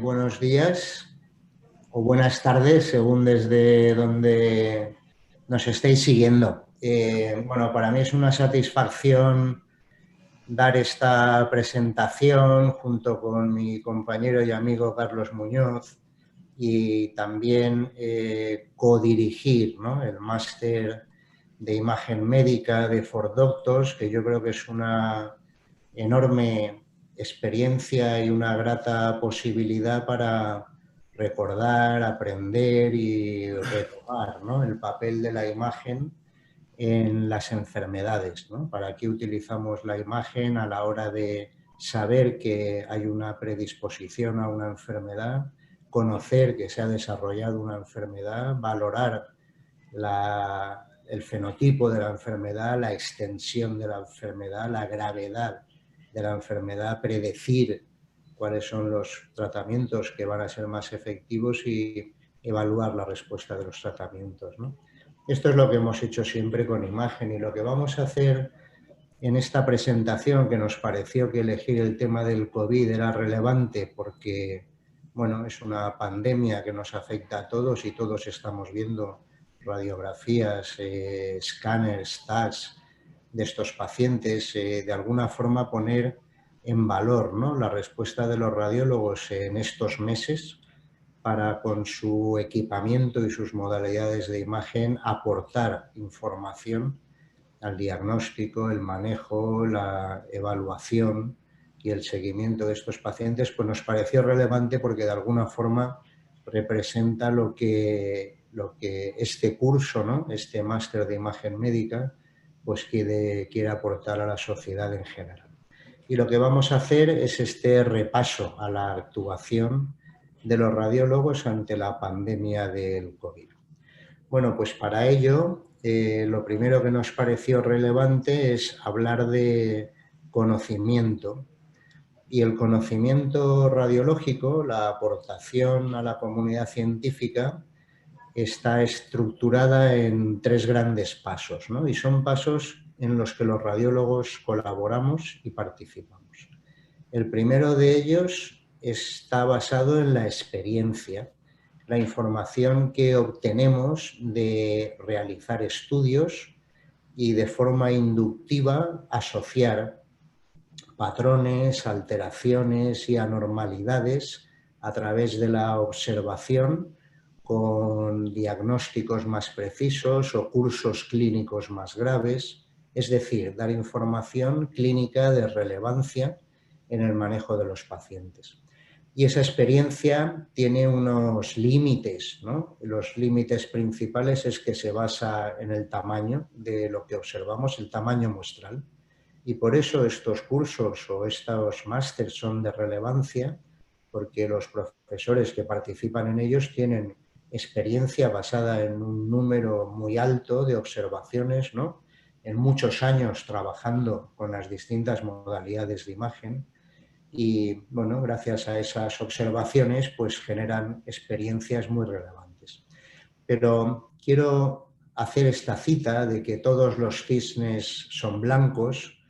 Buenos días o buenas tardes, según desde donde nos estéis siguiendo. Bueno, para mí es una satisfacción dar esta presentación junto con mi compañero y amigo Carlos Muñoz y también codirigir, ¿no?, el máster de imagen médica de For Doctors, que yo creo que es una enorme experiencia y una grata posibilidad para recordar, aprender y retomar, ¿no?, el papel de la imagen en las enfermedades, ¿no? ¿Para qué utilizamos la imagen a la hora de saber que hay una predisposición a una enfermedad, conocer que se ha desarrollado una enfermedad, valorar el fenotipo de la enfermedad, la extensión de la enfermedad, la gravedad de la enfermedad, predecir cuáles son los tratamientos que van a ser más efectivos y evaluar la respuesta de los tratamientos, ¿no? Esto es lo que hemos hecho siempre con imagen y lo que vamos a hacer en esta presentación, que nos pareció que elegir el tema del COVID era relevante porque, bueno, es una pandemia que nos afecta a todos y todos estamos viendo radiografías, escáneres, tags de estos pacientes, de alguna forma poner en valor, ¿no?, la respuesta de los radiólogos en estos meses para, con su equipamiento y sus modalidades de imagen, aportar información al diagnóstico, el manejo, la evaluación y el seguimiento de estos pacientes. Pues nos pareció relevante porque de alguna forma representa lo que este curso, ¿no?, este máster de imagen médica, pues quiere aportar a la sociedad en general. Y lo que vamos a hacer es este repaso a la actuación de los radiólogos ante la pandemia del COVID. Bueno, pues para ello, lo primero que nos pareció relevante es hablar de conocimiento. Y el conocimiento radiológico, la aportación a la comunidad científica, está estructurada en tres grandes pasos, ¿no? Y son pasos en los que los radiólogos colaboramos y participamos. El primero de ellos está basado en la experiencia, la información que obtenemos de realizar estudios y de forma inductiva asociar patrones, alteraciones y anormalidades a través de la observación con diagnósticos más precisos o cursos clínicos más graves, es decir, dar información clínica de relevancia en el manejo de los pacientes. Y esa experiencia tiene unos límites, ¿no? Los límites principales es que se basa en el tamaño de lo que observamos, el tamaño muestral. Y por eso estos cursos o estos másters son de relevancia, porque los profesores que participan en ellos tienen experiencia basada en un número muy alto de observaciones, ¿no?, en muchos años trabajando con las distintas modalidades de imagen. Y bueno, gracias a esas observaciones pues generan experiencias muy relevantes. Pero quiero hacer esta cita de que todos los cisnes son blancos,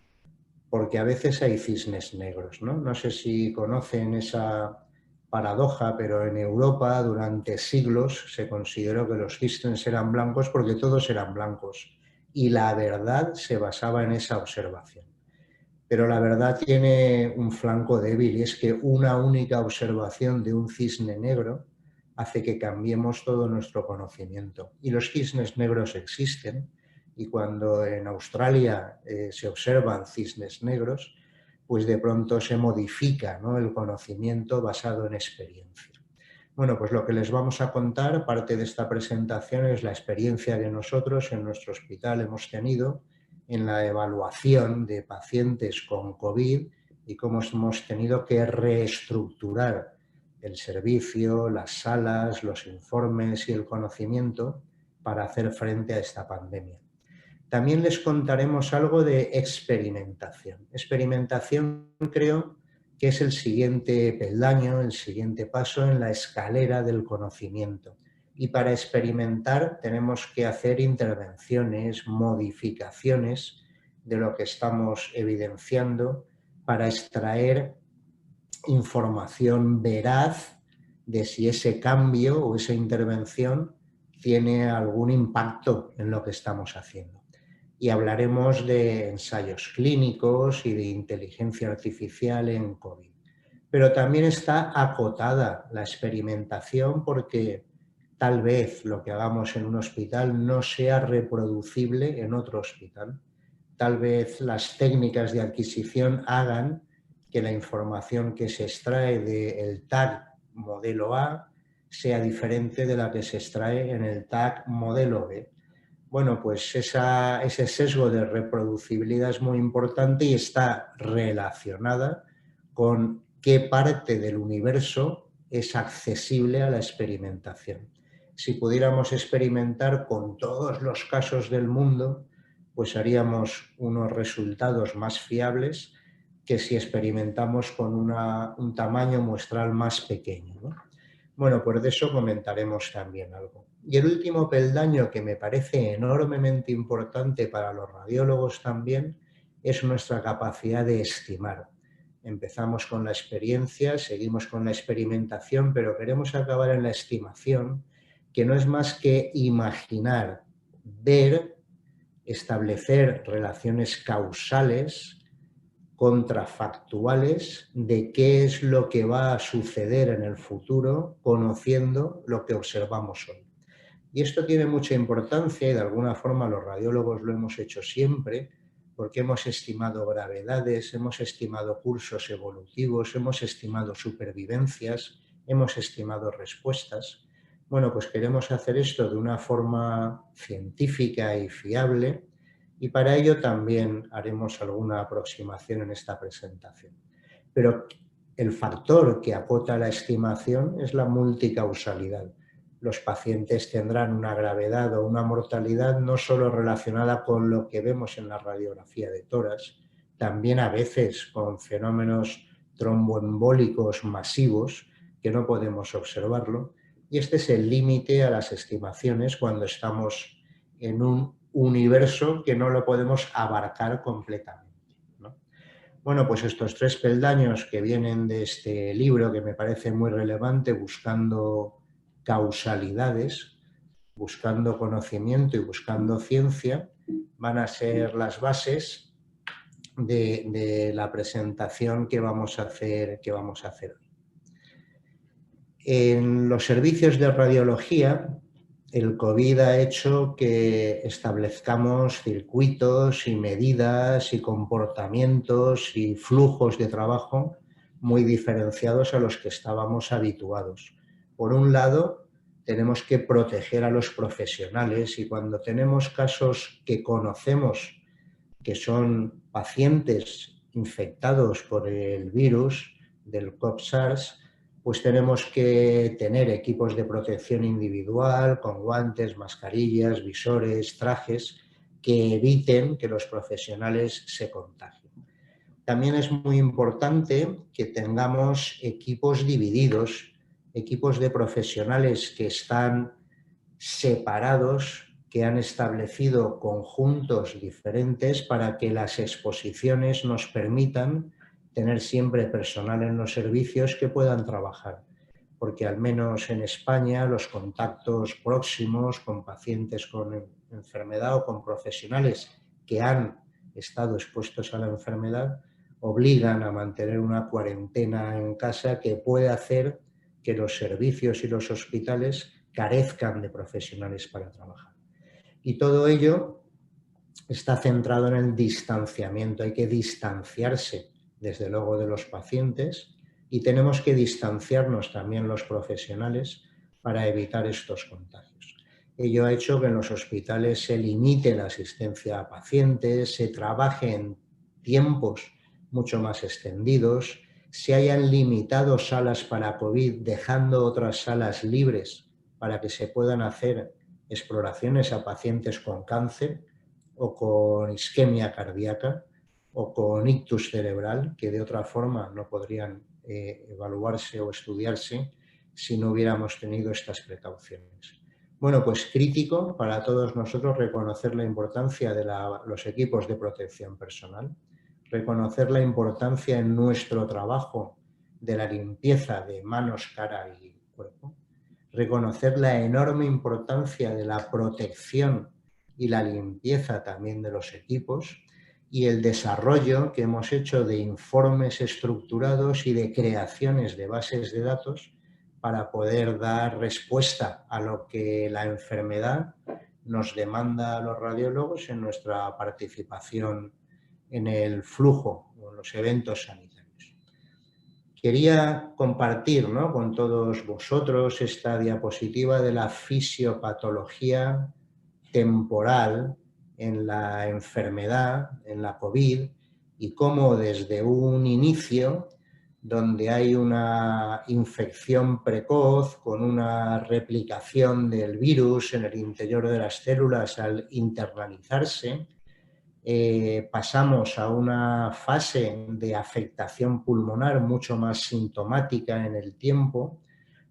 porque a veces hay cisnes negros, ¿no? No sé si conocen esa paradoja, pero en Europa durante siglos se consideró que los cisnes eran blancos porque todos eran blancos y la verdad se basaba en esa observación. Pero la verdad tiene un flanco débil y es que una única observación de un cisne negro hace que cambiemos todo nuestro conocimiento. Y los cisnes negros existen y cuando en Australia se observan cisnes negros, pues de pronto se modifica, ¿no?, el conocimiento basado en experiencia. Bueno, pues lo que les vamos a contar, parte de esta presentación, es la experiencia que nosotros en nuestro hospital hemos tenido en la evaluación de pacientes con COVID y cómo hemos tenido que reestructurar el servicio, las salas, los informes y el conocimiento para hacer frente a esta pandemia. También les contaremos algo de experimentación. Experimentación, creo que es el siguiente peldaño, el siguiente paso en la escalera del conocimiento. Y para experimentar tenemos que hacer intervenciones, modificaciones de lo que estamos evidenciando para extraer información veraz de si ese cambio o esa intervención tiene algún impacto en lo que estamos haciendo. Y hablaremos de ensayos clínicos y de inteligencia artificial en COVID. Pero también está acotada la experimentación porque tal vez lo que hagamos en un hospital no sea reproducible en otro hospital. Tal vez las técnicas de adquisición hagan que la información que se extrae del TAC modelo A sea diferente de la que se extrae en el TAC modelo B. Bueno, pues ese sesgo de reproducibilidad es muy importante y está relacionada con qué parte del universo es accesible a la experimentación. Si pudiéramos experimentar con todos los casos del mundo, pues haríamos unos resultados más fiables que si experimentamos con un tamaño muestral más pequeño, ¿no? Bueno, pues de eso comentaremos también algo. Y el último peldaño que me parece enormemente importante para los radiólogos también es nuestra capacidad de estimar. Empezamos con la experiencia, seguimos con la experimentación, pero queremos acabar en la estimación, que no es más que imaginar, ver, establecer relaciones causales, contrafactuales de qué es lo que va a suceder en el futuro conociendo lo que observamos hoy. Y esto tiene mucha importancia y de alguna forma los radiólogos lo hemos hecho siempre porque hemos estimado gravedades, hemos estimado cursos evolutivos, hemos estimado supervivencias, hemos estimado respuestas. Bueno, pues queremos hacer esto de una forma científica y fiable y para ello también haremos alguna aproximación en esta presentación. Pero el factor que acota la estimación es la multicausalidad. Los pacientes tendrán una gravedad o una mortalidad no solo relacionada con lo que vemos en la radiografía de tórax, también a veces con fenómenos tromboembólicos masivos que no podemos observarlo. Y este es el límite a las estimaciones cuando estamos en un universo que no lo podemos abarcar completamente, ¿no? Bueno, pues estos 3 peldaños que vienen de este libro, que me parece muy relevante, buscando causalidades, buscando conocimiento y buscando ciencia, van a ser las bases de la presentación que vamos a hacer hoy. En los servicios de radiología, el COVID ha hecho que establezcamos circuitos y medidas y comportamientos y flujos de trabajo muy diferenciados a los que estábamos habituados. Por un lado, tenemos que proteger a los profesionales y cuando tenemos casos que conocemos que son pacientes infectados por el virus del COVID-SARS, pues tenemos que tener equipos de protección individual con guantes, mascarillas, visores, trajes que eviten que los profesionales se contagien. También es muy importante que tengamos equipos divididos, equipos de profesionales que están separados, que han establecido conjuntos diferentes para que las exposiciones nos permitan tener siempre personal en los servicios que puedan trabajar, porque al menos en España los contactos próximos con pacientes con enfermedad o con profesionales que han estado expuestos a la enfermedad obligan a mantener una cuarentena en casa que puede hacer que los servicios y los hospitales carezcan de profesionales para trabajar. Y todo ello está centrado en el distanciamiento. Hay que distanciarse desde luego de los pacientes y tenemos que distanciarnos también los profesionales para evitar estos contagios. Ello ha hecho que en los hospitales se limite la asistencia a pacientes, se trabaje en tiempos mucho más extendidos, se hayan limitado salas para COVID, dejando otras salas libres para que se puedan hacer exploraciones a pacientes con cáncer o con isquemia cardíaca o con ictus cerebral, que de otra forma no podrían evaluarse o estudiarse si no hubiéramos tenido estas precauciones. Bueno, pues crítico para todos nosotros reconocer la importancia de los equipos de protección personal, reconocer la importancia en nuestro trabajo de la limpieza de manos, cara y cuerpo, reconocer la enorme importancia de la protección y la limpieza también de los equipos y el desarrollo que hemos hecho de informes estructurados y de creaciones de bases de datos para poder dar respuesta a lo que la enfermedad nos demanda a los radiólogos en nuestra participación en el flujo o en los eventos sanitarios. Quería compartir, ¿no?, con todos vosotros esta diapositiva de la fisiopatología temporal en la enfermedad, en la COVID, y cómo desde un inicio, donde hay una infección precoz con una replicación del virus en el interior de las células al internalizarse, pasamos a una fase de afectación pulmonar mucho más sintomática en el tiempo,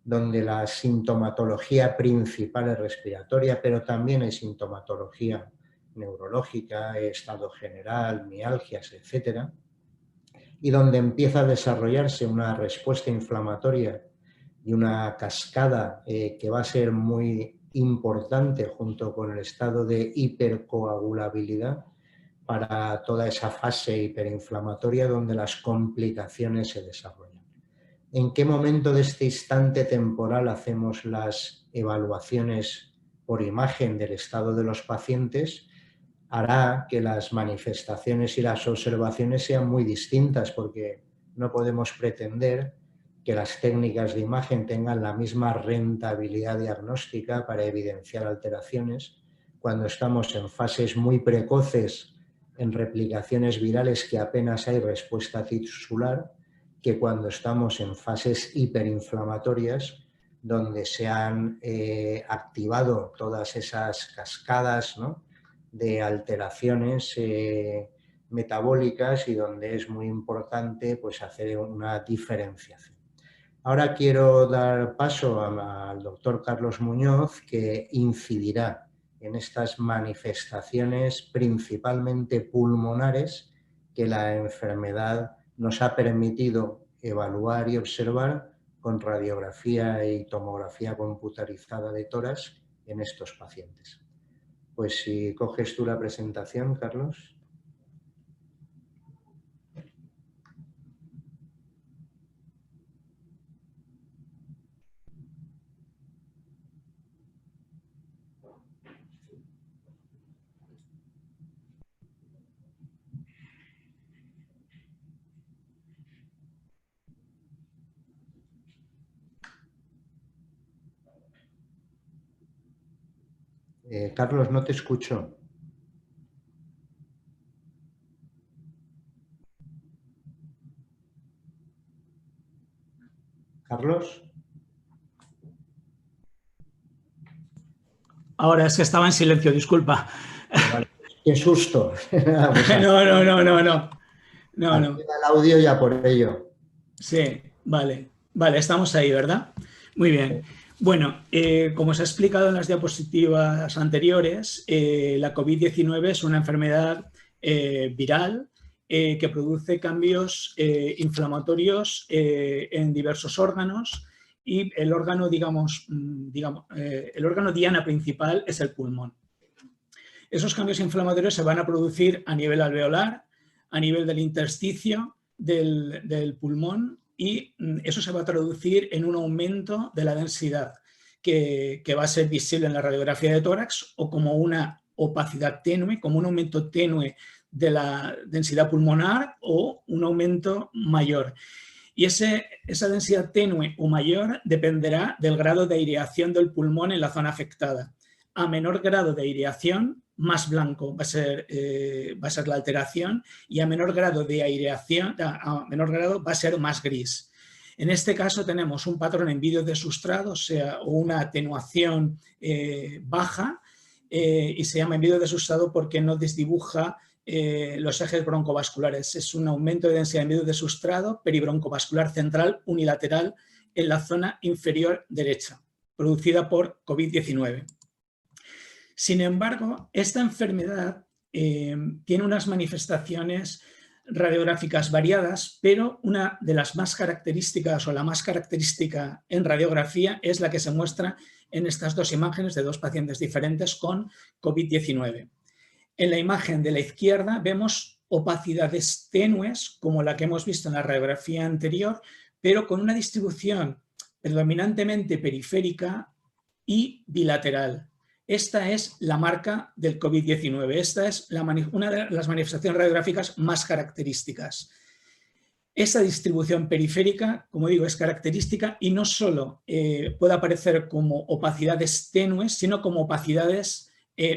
donde la sintomatología principal es respiratoria, pero también hay sintomatología neurológica, estado general, mialgias, etc. Y donde empieza a desarrollarse una respuesta inflamatoria y una cascada que va a ser muy importante junto con el estado de hipercoagulabilidad para toda esa fase hiperinflamatoria donde las complicaciones se desarrollan. ¿En qué momento de este instante temporal hacemos las evaluaciones por imagen del estado de los pacientes? Hará que las manifestaciones y las observaciones sean muy distintas, porque no podemos pretender que las técnicas de imagen tengan la misma rentabilidad diagnóstica para evidenciar alteraciones cuando estamos en fases muy precoces en replicaciones virales que apenas hay respuesta tisular, que cuando estamos en fases hiperinflamatorias donde se han activado todas esas cascadas, ¿no?, de alteraciones metabólicas y donde es muy importante pues, hacer una diferenciación. Ahora quiero dar paso al doctor Carlos Muñoz, que incidirá en estas manifestaciones principalmente pulmonares que la enfermedad nos ha permitido evaluar y observar con radiografía y tomografía computarizada de tórax en estos pacientes. Pues si coges tú la presentación, Carlos. Carlos, no te escucho. Carlos. Ahora es que estaba en silencio, disculpa. Vale, qué susto. Pues No. el audio ya por ello. Sí, vale, estamos ahí, ¿verdad? Muy bien. Bueno, como se ha explicado en las diapositivas anteriores, la COVID-19 es una enfermedad viral que produce cambios inflamatorios en diversos órganos y el órgano, el órgano diana principal es el pulmón. Esos cambios inflamatorios se van a producir a nivel alveolar, a nivel del intersticio del pulmón, y eso se va a traducir en un aumento de la densidad que va a ser visible en la radiografía de tórax o como una opacidad tenue, como un aumento tenue de la densidad pulmonar o un aumento mayor. Y esa densidad tenue o mayor dependerá del grado de aireación del pulmón en la zona afectada. A menor grado de aireación, más blanco va a ser la alteración, y a menor grado de aireación, a menor grado va a ser más gris. En este caso tenemos un patrón en vídeo de sustrado, o sea, una atenuación baja, y se llama en vídeo de sustrado porque no desdibuja los ejes broncovasculares. Es un aumento de densidad en vídeo de sustrado peribroncovascular central unilateral en la zona inferior derecha, producida por COVID-19. Sin embargo, esta enfermedad tiene unas manifestaciones radiográficas variadas, pero una de las más características o la más característica en radiografía es la que se muestra en estas dos imágenes de dos pacientes diferentes con COVID-19. En la imagen de la izquierda vemos opacidades tenues, como la que hemos visto en la radiografía anterior, pero con una distribución predominantemente periférica y bilateral. Esta es la marca del COVID-19. Esta es una de las manifestaciones radiográficas más características. Esta distribución periférica, como digo, es característica y no solo puede aparecer como opacidades tenues, sino como opacidades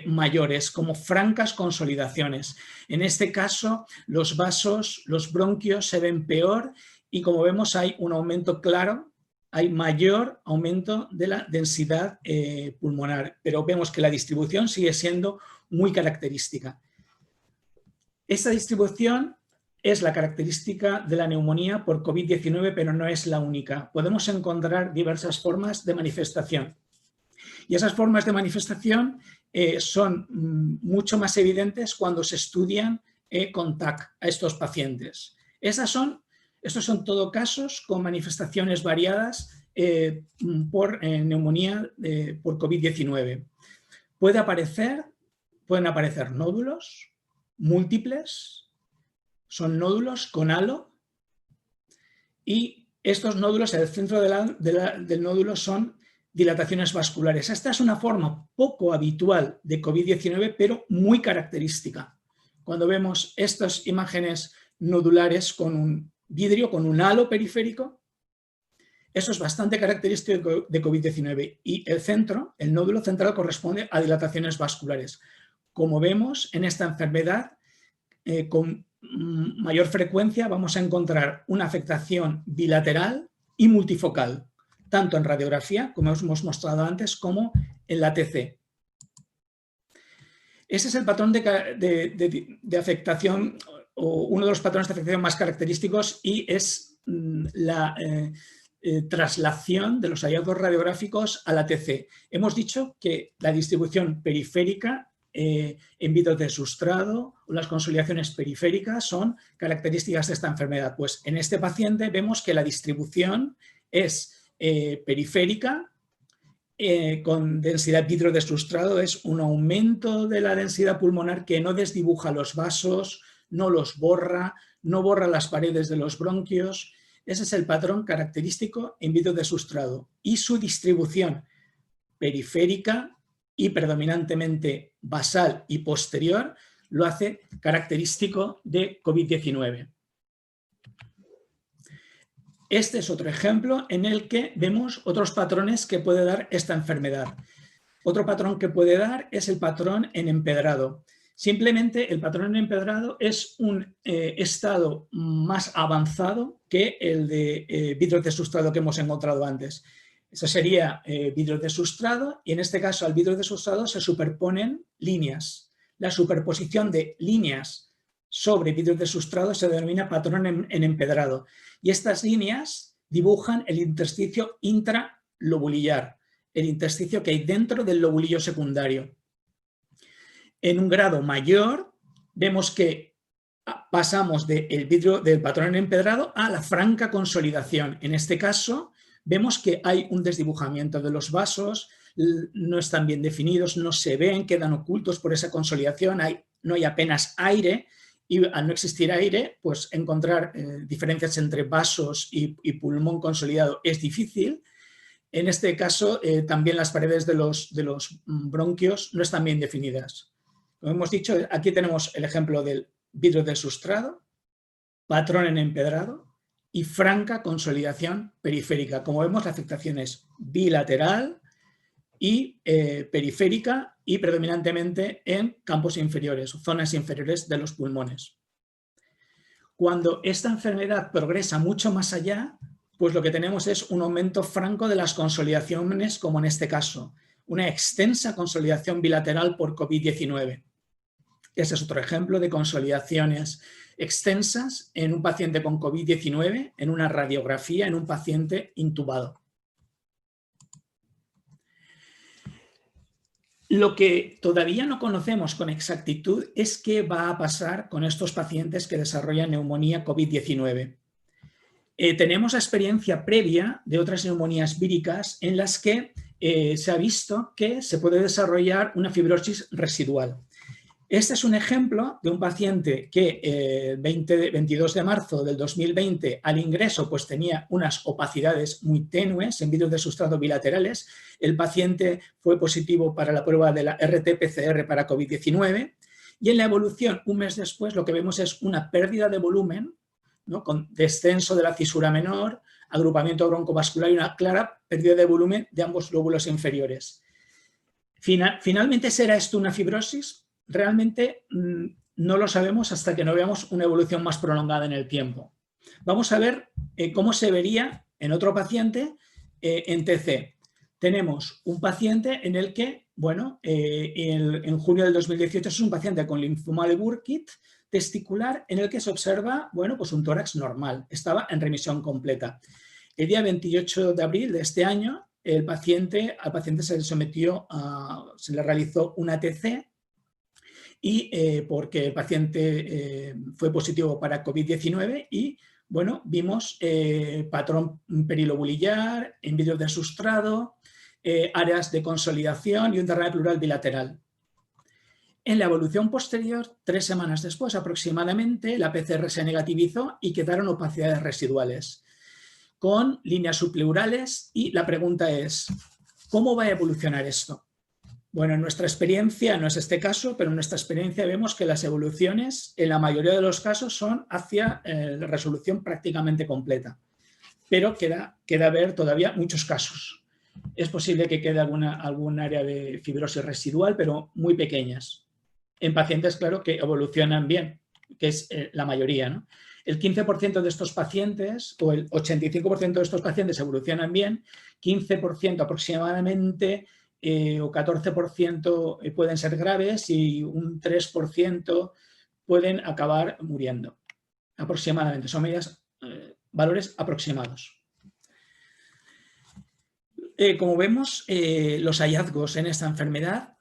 mayores, como francas consolidaciones. En este caso, los vasos, los bronquios se ven peor y, como vemos, hay un aumento claro, hay mayor aumento de la densidad pulmonar, pero vemos que la distribución sigue siendo muy característica. Esta distribución es la característica de la neumonía por COVID-19, pero no es la única. Podemos encontrar diversas formas de manifestación. Y esas formas de manifestación son mucho más evidentes cuando se estudian con TAC a estos pacientes. Estos son todo casos con manifestaciones variadas por neumonía por COVID-19. Pueden aparecer nódulos múltiples, son nódulos con halo, y estos nódulos, en el centro del nódulo, son dilataciones vasculares. Esta es una forma poco habitual de COVID-19, pero muy característica. Cuando vemos estas imágenes nodulares con un vidrio, con un halo periférico, eso es bastante característico de COVID-19. Y el nódulo central, corresponde a dilataciones vasculares. Como vemos, en esta enfermedad, con mayor frecuencia vamos a encontrar una afectación bilateral y multifocal, tanto en radiografía, como hemos mostrado antes, como en la TC. Ese es el patrón de afectación, o uno de los patrones de afectación más característicos, y es la traslación de los hallazgos radiográficos a la TC. Hemos dicho que la distribución periférica en vitro de sustrado o las consolidaciones periféricas son características de esta enfermedad. Pues en este paciente vemos que la distribución es periférica, con densidad vitro de sustrado, es un aumento de la densidad pulmonar que no desdibuja los vasos, no los borra, no borra las paredes de los bronquios. Ese es el patrón característico in vitro de sustrado, y su distribución periférica y predominantemente basal y posterior lo hace característico de COVID-19. Este es otro ejemplo en el que vemos otros patrones que puede dar esta enfermedad. Otro patrón que puede dar es el patrón en empedrado. Simplemente el patrón en empedrado es un estado más avanzado que el de vidrio de sustrado que hemos encontrado antes. Eso sería vidrio de sustrado, y en este caso al vidrio de sustrado se superponen líneas. La superposición de líneas sobre vidrio de sustrado se denomina patrón en empedrado, y estas líneas dibujan el intersticio intralobulillar, el intersticio que hay dentro del lobulillo secundario. En un grado mayor vemos que pasamos del patrón en empedrado a la franca consolidación. En este caso vemos que hay un desdibujamiento de los vasos, no están bien definidos, no se ven, quedan ocultos por esa consolidación, no hay apenas aire, y al no existir aire, pues encontrar diferencias entre vasos y pulmón consolidado es difícil. En este caso, también las paredes de los bronquios no están bien definidas. Como hemos dicho, aquí tenemos el ejemplo del vidrio de sustrado, patrón en empedrado y franca consolidación periférica. Como vemos, la afectación es bilateral y periférica, y predominantemente en campos inferiores, zonas inferiores de los pulmones. Cuando esta enfermedad progresa mucho más allá, pues lo que tenemos es un aumento franco de las consolidaciones, como en este caso, una extensa consolidación bilateral por COVID-19. Ese es otro ejemplo de consolidaciones extensas en un paciente con COVID-19, en una radiografía, en un paciente intubado. Lo que todavía no conocemos con exactitud es qué va a pasar con estos pacientes que desarrollan neumonía COVID-19. Tenemos experiencia previa de otras neumonías víricas en las que se ha visto que se puede desarrollar una fibrosis residual. Este es un ejemplo de un paciente que el 22 de marzo del 2020 al ingreso pues tenía unas opacidades muy tenues en vídeos de sustrato bilaterales. El paciente fue positivo para la prueba de la RT-PCR para COVID-19 y en la evolución, un mes después, lo que vemos es una pérdida de volumen, ¿no?, con descenso de la fisura menor, agrupamiento broncovascular y una clara pérdida de volumen de ambos lóbulos inferiores. Finalmente, ¿será esto una fibrosis? Realmente no lo sabemos hasta que no veamos una evolución más prolongada en el tiempo. Vamos a ver cómo se vería en otro paciente en TC. Tenemos un paciente en el que, bueno, en junio del 2018 es un paciente con linfoma de Burkitt testicular en el que se observa, bueno, pues un tórax normal, estaba en remisión completa. El día 28 de abril de este año, al paciente se le sometió se le realizó una TC y porque el paciente fue positivo para COVID-19 y, bueno, vimos patrón perilobulillar, en vídeos de sustrado, áreas de consolidación y un derrame pleural bilateral. En la evolución posterior, 3 semanas después aproximadamente, la PCR se negativizó y quedaron opacidades residuales con líneas subpleurales y la pregunta es, ¿cómo va a evolucionar esto? Bueno, en nuestra experiencia, no es este caso, pero en nuestra experiencia vemos que las evoluciones en la mayoría de los casos son hacia la resolución prácticamente completa, pero queda ver todavía muchos casos. Es posible que quede algún área de fibrosis residual, pero muy pequeñas. En pacientes, claro, que evolucionan bien, que es la mayoría, ¿no? El 15% de estos pacientes, o el 85% de estos pacientes evolucionan bien, 15% aproximadamente o 14% pueden ser graves y un 3% pueden acabar muriendo. Aproximadamente, son valores aproximados. Como vemos, los hallazgos en esta enfermedad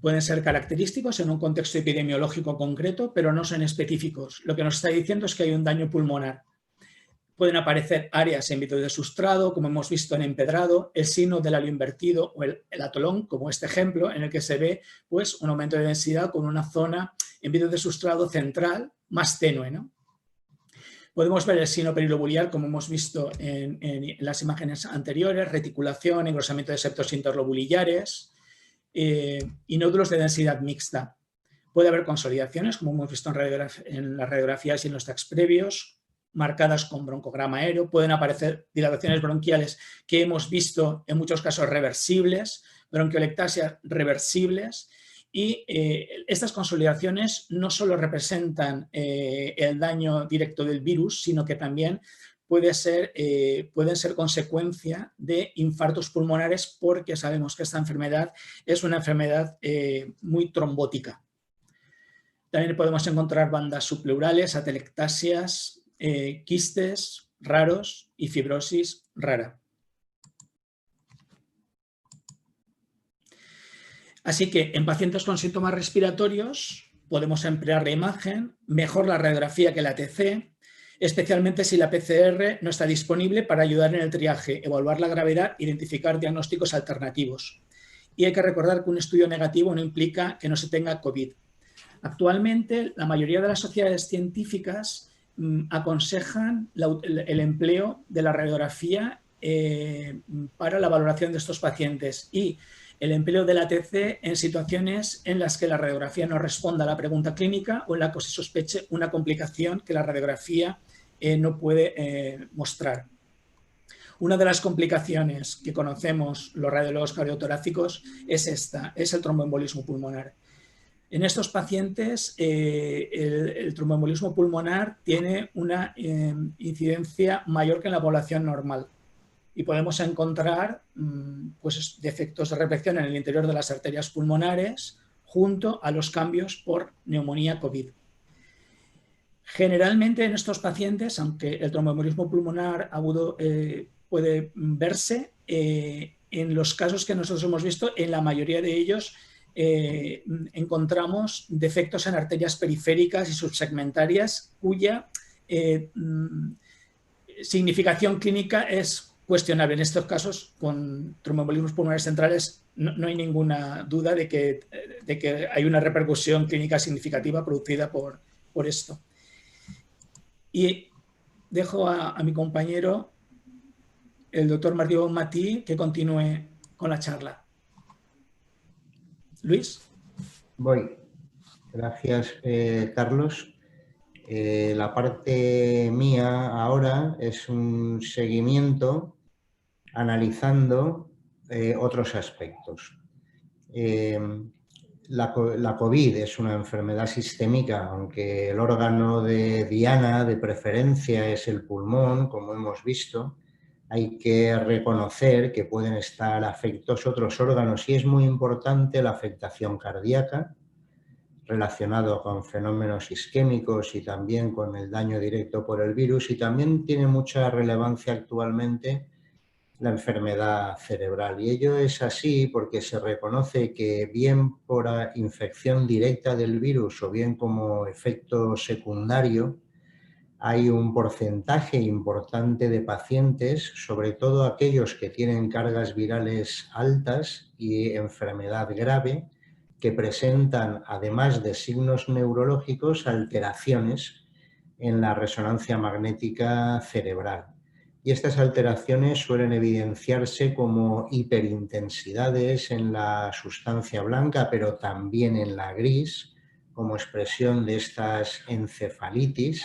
pueden ser característicos en un contexto epidemiológico concreto, pero no son específicos. Lo que nos está diciendo es que hay un daño pulmonar. Pueden aparecer áreas en vídeos de sustrado, como hemos visto en empedrado, el signo del halo invertido o el atolón, como este ejemplo, en el que se ve pues, un aumento de densidad con una zona en vídeos de sustrado central más tenue, ¿no? Podemos ver el signo perilobuliar, como hemos visto en las imágenes anteriores, reticulación, engrosamiento de septos interlobulillares y nódulos de densidad mixta. Puede haber consolidaciones, como hemos visto en las radiografías y en los tags previos, marcadas con broncograma aéreo. Pueden aparecer dilataciones bronquiales que hemos visto en muchos casos reversibles, bronquiolectasias reversibles. Y estas consolidaciones no solo representan el daño directo del virus, sino que también pueden ser consecuencia de infartos pulmonares, porque sabemos que esta enfermedad es una enfermedad muy trombótica. También podemos encontrar bandas subpleurales, atelectasias, quistes raros y fibrosis rara. Así que en pacientes con síntomas respiratorios podemos emplear la imagen, mejor la radiografía que la TC, especialmente si la PCR no está disponible para ayudar en el triaje, evaluar la gravedad, identificar diagnósticos alternativos. Y hay que recordar que un estudio negativo no implica que no se tenga COVID. Actualmente, la mayoría de las sociedades científicas aconsejan el empleo de la radiografía para la valoración de estos pacientes y el empleo de la TC en situaciones en las que la radiografía no responda a la pregunta clínica o en la que se sospeche una complicación que la radiografía no puede mostrar. Una de las complicaciones que conocemos los radiólogos cardiotorácicos es el tromboembolismo pulmonar. En estos pacientes, el tromboembolismo pulmonar tiene una incidencia mayor que en la población normal y podemos encontrar pues, defectos de represión en el interior de las arterias pulmonares junto a los cambios por neumonía COVID. Generalmente en estos pacientes, aunque el tromboembolismo pulmonar agudo puede verse, en los casos que nosotros hemos visto, en la mayoría de ellos encontramos defectos en arterias periféricas y subsegmentarias cuya significación clínica es cuestionable. En estos casos, con tromboembolismos pulmonares centrales, no hay ninguna duda de que hay una repercusión clínica significativa producida por esto. Y dejo a mi compañero, el doctor Martí Bonmatí, que continúe con la charla. Luis. Voy. Gracias, Carlos. La parte mía ahora es un seguimiento analizando otros aspectos. La COVID es una enfermedad sistémica, aunque el órgano de diana de preferencia es el pulmón, como hemos visto. Hay que reconocer que pueden estar afectados otros órganos y es muy importante la afectación cardíaca, relacionado con fenómenos isquémicos y también con el daño directo por el virus, y también tiene mucha relevancia actualmente la enfermedad cerebral. Y ello es así porque se reconoce que bien por infección directa del virus o bien como efecto secundario, hay un porcentaje importante de pacientes, sobre todo aquellos que tienen cargas virales altas y enfermedad grave, que presentan, además de signos neurológicos, alteraciones en la resonancia magnética cerebral. Y estas alteraciones suelen evidenciarse como hiperintensidades en la sustancia blanca, pero también en la gris, como expresión de estas encefalitis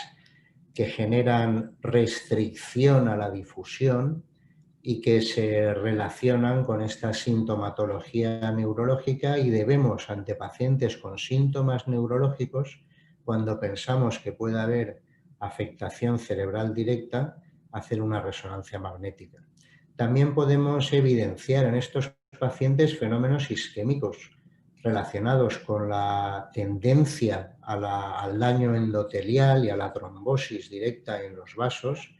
que generan restricción a la difusión y que se relacionan con esta sintomatología neurológica, y debemos, ante pacientes con síntomas neurológicos, cuando pensamos que puede haber afectación cerebral directa, hacer una resonancia magnética. También podemos evidenciar en estos pacientes fenómenos isquémicos relacionados con la tendencia al daño endotelial y a la trombosis directa en los vasos,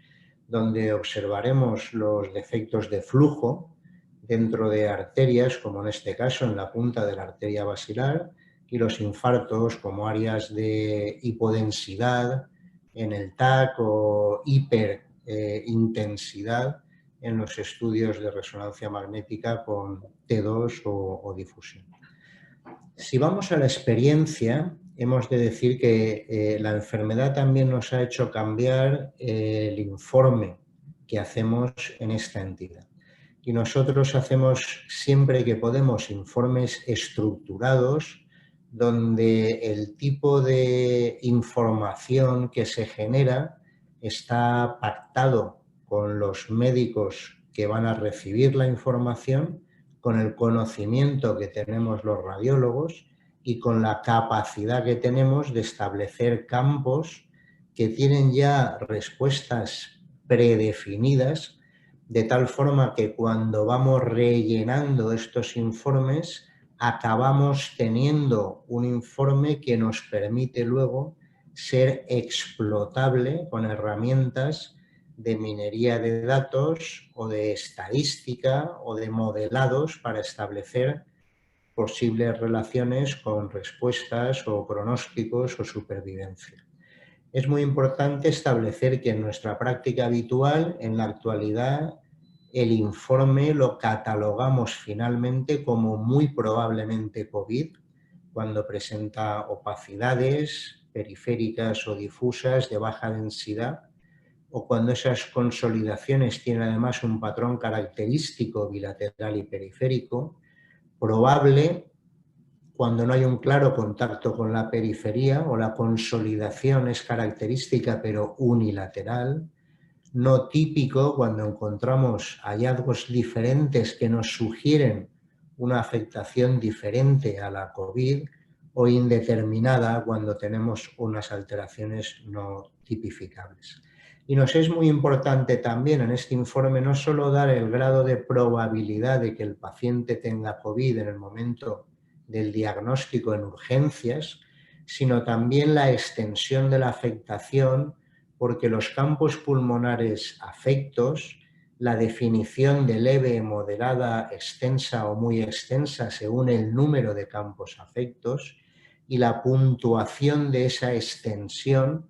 donde observaremos los defectos de flujo dentro de arterias, como en este caso en la punta de la arteria basilar, y los infartos como áreas de hipodensidad en el TAC o hiperintensidad en los estudios de resonancia magnética con T2 o difusión. Si vamos a la experiencia, hemos de decir que la enfermedad también nos ha hecho cambiar el informe que hacemos en esta entidad. Y nosotros hacemos siempre que podemos informes estructurados, donde el tipo de información que se genera está pactado con los médicos que van a recibir la información, con el conocimiento que tenemos los radiólogos y con la capacidad que tenemos de establecer campos que tienen ya respuestas predefinidas, de tal forma que cuando vamos rellenando estos informes acabamos teniendo un informe que nos permite luego ser explotable con herramientas de minería de datos o de estadística o de modelados para establecer posibles relaciones con respuestas o pronósticos o supervivencia. Es muy importante establecer que en nuestra práctica habitual, en la actualidad, el informe lo catalogamos finalmente como muy probablemente COVID, cuando presenta opacidades periféricas o difusas de baja densidad, o cuando esas consolidaciones tienen además un patrón característico bilateral y periférico, probable cuando no hay un claro contacto con la periferia o la consolidación es característica pero unilateral, no típico cuando encontramos hallazgos diferentes que nos sugieren una afectación diferente a la COVID, o indeterminada cuando tenemos unas alteraciones no tipificables. Y nos es muy importante también en este informe no solo dar el grado de probabilidad de que el paciente tenga COVID en el momento del diagnóstico en urgencias, sino también la extensión de la afectación, porque los campos pulmonares afectos la definición de leve, moderada, extensa o muy extensa según el número de campos afectos y la puntuación de esa extensión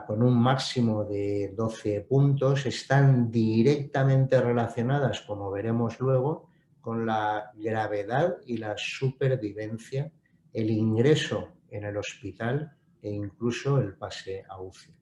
con un máximo de 12 puntos están directamente relacionadas, como veremos luego, con la gravedad y la supervivencia, el ingreso en el hospital e incluso el pase a UCI.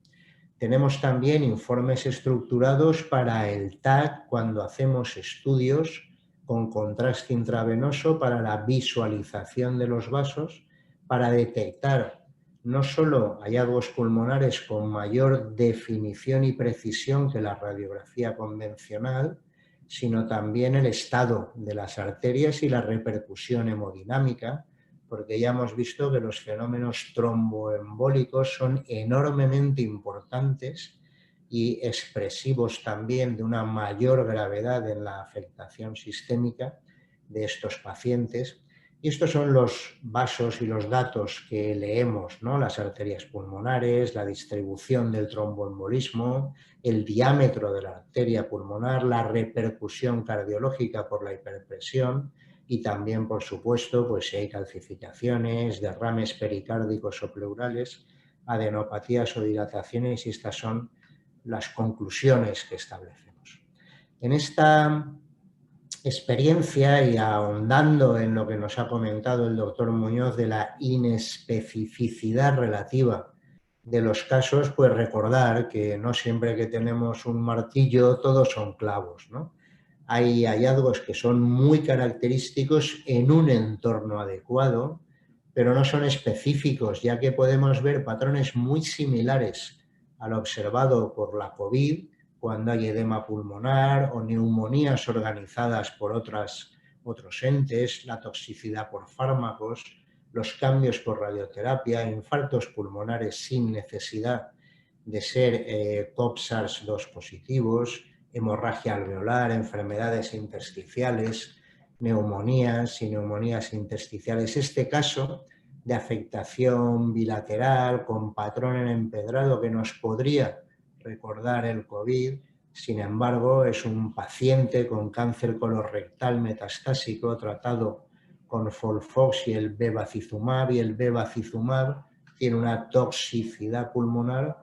Tenemos también informes estructurados para el TAC cuando hacemos estudios con contraste intravenoso para la visualización de los vasos, para detectar no solo hallazgos pulmonares con mayor definición y precisión que la radiografía convencional, sino también el estado de las arterias y la repercusión hemodinámica, porque ya hemos visto que los fenómenos tromboembólicos son enormemente importantes y expresivos también de una mayor gravedad en la afectación sistémica de estos pacientes. Y estos son los vasos y los datos que leemos, ¿no? Las arterias pulmonares, la distribución del tromboembolismo, el diámetro de la arteria pulmonar, la repercusión cardiológica por la hiperpresión y también, por supuesto, pues si hay calcificaciones, derrames pericárdicos o pleurales, adenopatías o dilataciones, y estas son las conclusiones que establecemos. En esta experiencia y ahondando en lo que nos ha comentado el doctor Muñoz de la inespecificidad relativa de los casos, pues recordar que no siempre que tenemos un martillo todos son clavos, ¿no? Hay hallazgos que son muy característicos en un entorno adecuado, pero no son específicos, ya que podemos ver patrones muy similares al observado por la COVID, cuando hay edema pulmonar o neumonías organizadas por otros entes, la toxicidad por fármacos, los cambios por radioterapia, infartos pulmonares sin necesidad de ser COP-SARS-2 positivos, hemorragia alveolar, enfermedades intersticiales, neumonías y neumonías intersticiales. Este caso de afectación bilateral con patrón en empedrado que nos podría recordar el COVID, sin embargo, es un paciente con cáncer colorectal metastásico tratado con FOLFOX y el bevacizumab, y el bevacizumab tiene una toxicidad pulmonar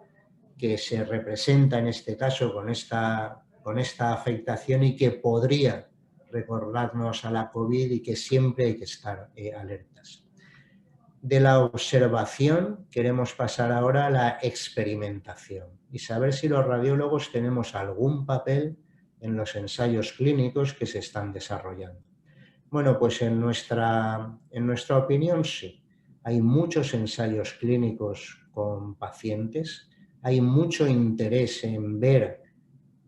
que se representa en este caso con esta afectación y que podría recordarnos a la COVID y que siempre hay que estar alertas. De la observación queremos pasar ahora a la experimentación y saber si los radiólogos tenemos algún papel en los ensayos clínicos que se están desarrollando. Bueno, pues en nuestra opinión sí. Hay muchos ensayos clínicos con pacientes, hay mucho interés en ver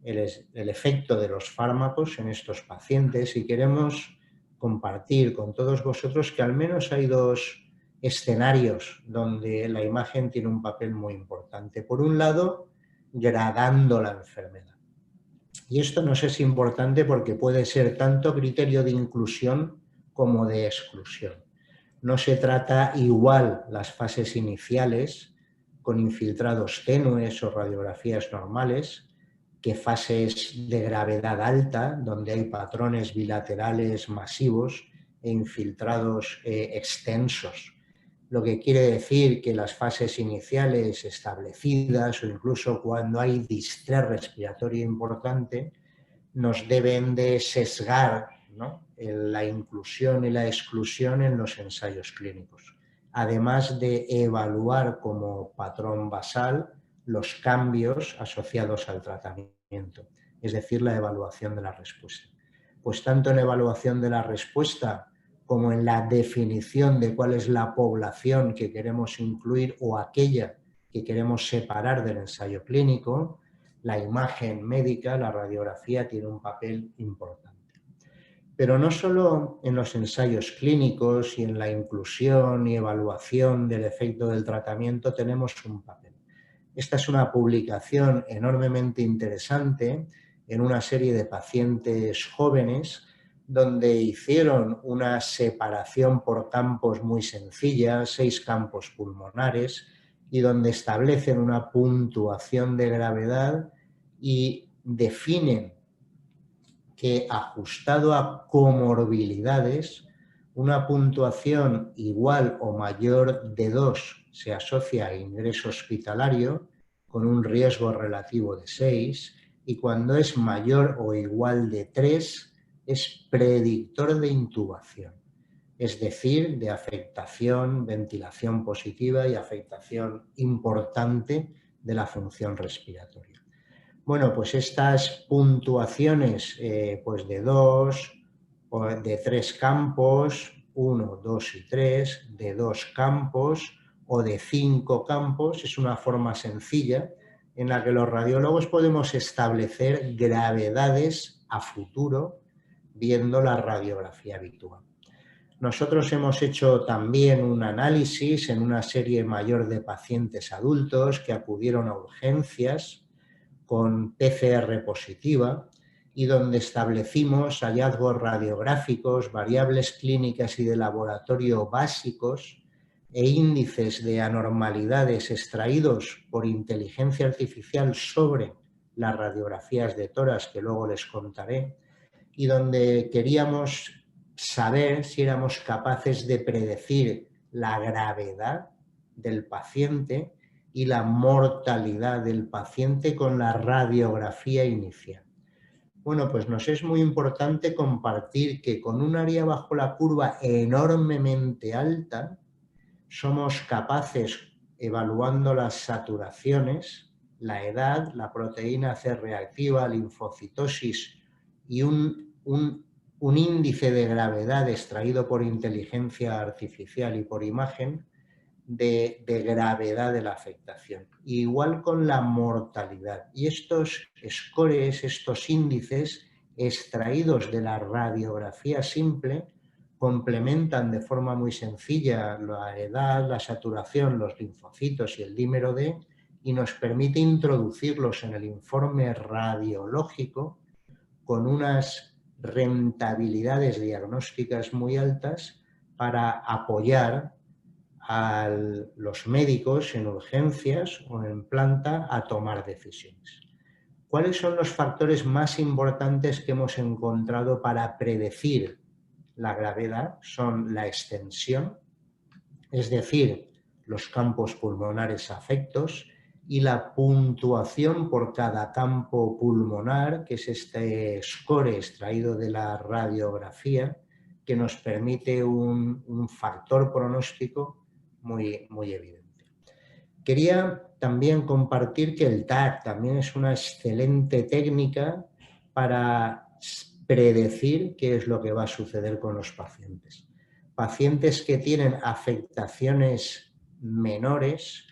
el efecto de los fármacos en estos pacientes y queremos compartir con todos vosotros que al menos hay dos escenarios donde la imagen tiene un papel muy importante. Por un lado, gradando la enfermedad. Y esto nos es importante porque puede ser tanto criterio de inclusión como de exclusión. No se trata igual las fases iniciales con infiltrados tenues o radiografías normales que fases de gravedad alta, donde hay patrones bilaterales masivos e infiltrados extensos. Lo que quiere decir que las fases iniciales establecidas o incluso cuando hay distrés respiratorio importante nos deben de sesgar, ¿no?, la inclusión y la exclusión en los ensayos clínicos, además de evaluar como patrón basal los cambios asociados al tratamiento, es decir, la evaluación de la respuesta. Pues tanto en evaluación de la respuesta como en la definición de cuál es la población que queremos incluir o aquella que queremos separar del ensayo clínico, la imagen médica, la radiografía, tiene un papel importante. Pero no solo en los ensayos clínicos y en la inclusión y evaluación del efecto del tratamiento tenemos un papel. Esta es una publicación enormemente interesante en una serie de pacientes jóvenes donde hicieron una separación por campos muy sencilla, 6 campos pulmonares, y donde establecen una puntuación de gravedad y definen que, ajustado a comorbilidades, una puntuación igual o mayor de 2 se asocia a ingreso hospitalario con un riesgo relativo de 6, y cuando es mayor o igual de 3 es predictor de intubación, es decir, de afectación, ventilación positiva y afectación importante de la función respiratoria. Bueno, pues estas puntuaciones pues de 2, de 3 campos, 1, 2 y 3, de 2 campos o de 5 campos, es una forma sencilla en la que los radiólogos podemos establecer gravedades a futuro viendo la radiografía habitual. Nosotros hemos hecho también un análisis en una serie mayor de pacientes adultos que acudieron a urgencias con PCR positiva y donde establecimos hallazgos radiográficos, variables clínicas y de laboratorio básicos e índices de anormalidades extraídos por inteligencia artificial sobre las radiografías de tórax, que luego les contaré, y donde queríamos saber si éramos capaces de predecir la gravedad del paciente y la mortalidad del paciente con la radiografía inicial. Bueno, pues nos es muy importante compartir que con un área bajo la curva enormemente alta somos capaces, evaluando las saturaciones, la edad, la proteína C reactiva, linfocitosis y un índice de gravedad extraído por inteligencia artificial y por imagen, de gravedad de la afectación. Igual con la mortalidad. Y estos scores, estos índices extraídos de la radiografía simple, complementan de forma muy sencilla la edad, la saturación, los linfocitos y el dímero D, y nos permite introducirlos en el informe radiológico con unas rentabilidades diagnósticas muy altas para apoyar a los médicos en urgencias o en planta a tomar decisiones. ¿Cuáles son los factores más importantes que hemos encontrado para predecir la gravedad? Son la extensión, es decir, los campos pulmonares afectos, y la puntuación por cada campo pulmonar, que es este score extraído de la radiografía, que nos permite un factor pronóstico muy evidente. Quería también compartir que el TAC también es una excelente técnica para predecir qué es lo que va a suceder con los pacientes. Pacientes que tienen afectaciones menores